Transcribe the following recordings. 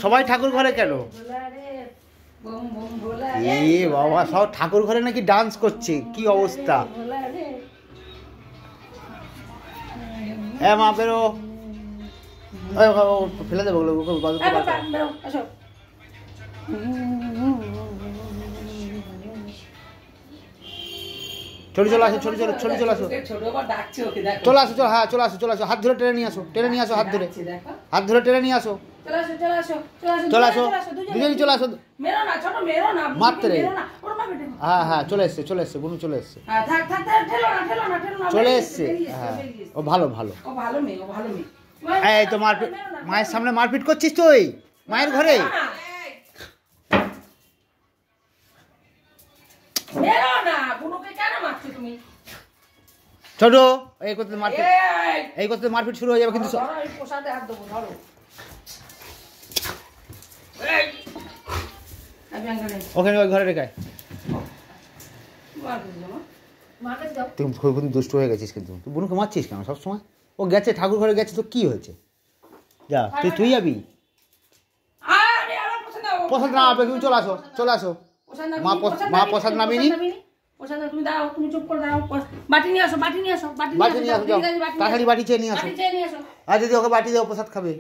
সবাই ঠাকুর ঘরে কেন? এ বাবা, সব ঠাকুর ঘরে নাকি ডান্স করছে, কি অবস্থা! মা বেরো, ফেলে দেবো। ছোট চলে আসো, ছোট চলে চলে আসো, চলে আসো, হ্যাঁ চলে আসো, চলে আসো, হাত ধরে টেনে নিয়ে আসো, টেনে নিয়ে আসো, হাত ধরে টেনে নিয়ে আসো, চলে আসো, দুজনই চলে আসো, মারতে রে। হ্যাঁ হ্যাঁ, চলে এসছে, চলে এসছে, বুনু চলে এসছে, চলে এসছে। হ্যাঁ, ও ভালো ভালো। এই তো মারপিট, মায়ের সামনে মারপিট করছিস তুই, মায়ের ঘরে? ছোট, এই করতে মারপিট, এই করতে মারপিট শুরু হয়ে যাবে কিন্তু। ওখানে ওই ঘরে রেখে তুই খুব দুষ্ট হয়ে গেছিস, কিন্তু তুই বুনুকে মারছিস কেন সবসময়? ও গেছে ঠাকুর ঘরে গেছে, তো কি হয়েছে? যা, তুই যাবি? প্রসাদ না, তুমি চলে আসো, চলে আসো। মা প্রসাদ নামিনি। তাড়াতাড়ি বাটি চেয়ে নিয়ে আসো। আর দিদি ওকে বাটি দাও, প্রসাদ খাবে।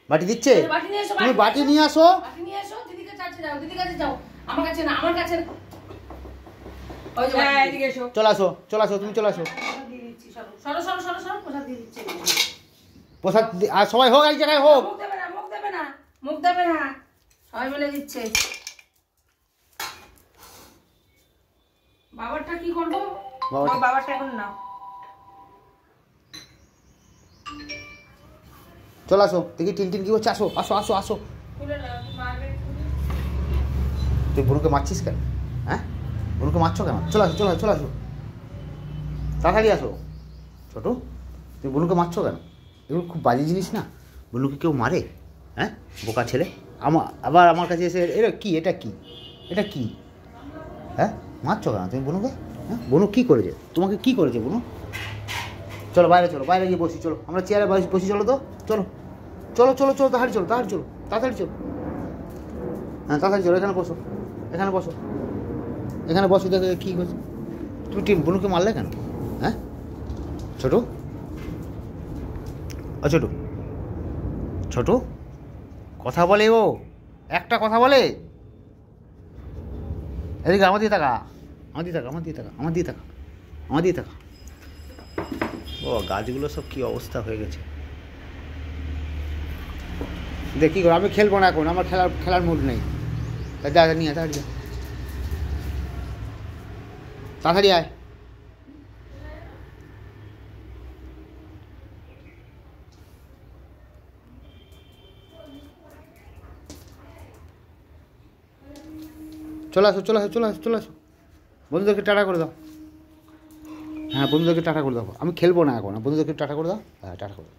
বাটি দিচ্ছে, তুমি বাটি নিয়ে আসো। চলে আসো, চলে আসো, তুমি চলে আসো। প্রসাদ আর সবাই হোক, এক জায়গায় হোক। মুখ দেবে না, সবাই মিলে দিচ্ছে। বাবারটা কি করবো? বাবারটা এখন না। চলে আসো, দেখি টিন কি হচ্ছে। আসো আসো আসো আসো। তুই বুনুকে মারছিস কেন? হ্যাঁ, বুনুকে মারছো কেন? চলে আসো, চলে আসো, চলে আসো, তাড়াতাড়ি আসো। ছোট, তুই বুনুকে মারছো কেন? এগুলো খুব বাজে জিনিস না, বুনুকে কেউ মারে? হ্যাঁ, বোকা ছেলে। আবার আমার কাছে এসে এটা কি, এটা কি, এটা কি? হ্যাঁ, মারছো কেন তুমি বুনুকে? হ্যাঁ, বুনু কী করেছে তোমাকে? কি করেছে বুনু? চলো বাইরে, চলো বাইরে গিয়ে বসি, চলো আমরা চেয়ারে বসি, চলো তো, চলো চলো চলো চলো, তাড়াতাড়ি চলো, তাড়াতাড়ি চলো, তাড়াতাড়ি চলো। হ্যাঁ, তাড়াতাড়ি চলো, এখানে বসো, এখানে বসো, এখানে বসো। দেখো কী হয়েছে, তুমি বুনুকে মারলে কেন? হ্যাঁ ছোটো, ছোটো, ছোটো কথা বলে ও, একটা কথা বলে। এদিকে আমার দিয়ে থাকা, আমার দিয়ে থাকা, আমার দিয়ে থাকা, আমার দিয়ে থাকা, আমার দিয়ে থাকা। ও গাছগুলো সব কী অবস্থা হয়ে গেছে। দেখ কী করো, আমি খেলবো না এখন, আমার খেলার মুড নেই। যা নিয়ে তাড়াতাড়ি যা, তাড়াতাড়ি আয়। চলে আসো, চলে আসো, চলে আসো, চলে আসো। বন্ধুদেরকে টাটা করে দাও। হ্যাঁ, বন্ধুদেরকে টাটা করে দাও। আমি খেলবো না এখন, বন্ধুদেরকে টাটা করে দাও। হ্যাঁ, টাটা করে দাও।